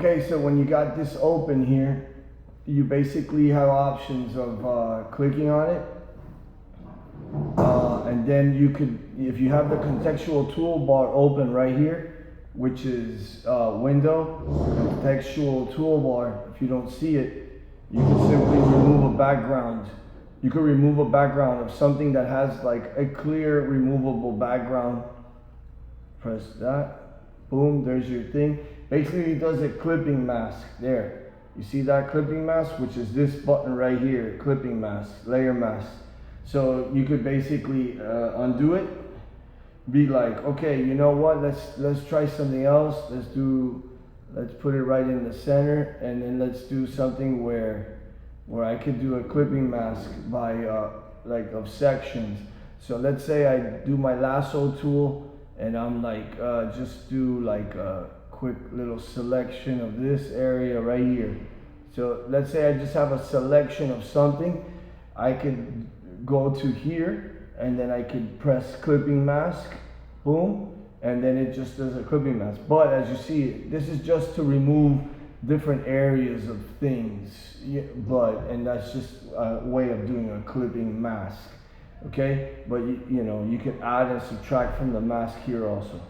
Okay, so when you got this open here, you basically have options of clicking on it. And then you could, if you have the contextual toolbar open right here, which is window, contextual toolbar, if you don't see it, you can simply remove a background. You could remove a background of something that has like a clear removable background. Press that, boom, there's your thing. Basically it does a clipping mask there. You see that clipping mask, which is this button right here, clipping mask, layer mask. So you could basically undo it, be like, okay, you know what, let's try something else. Let's put it right in the center, and then let's do something where I could do a clipping mask by like of sections. So let's say I do my lasso tool, and I'm like, just do like a quick little selection of this area right here. So let's say I just have a selection of something. I could go to here, and then I could press clipping mask, boom, and then it just does a clipping mask. But as you see, this is just to remove different areas of things, and that's just a way of doing a clipping mask, okay? But you know, you can add and subtract from the mask here also.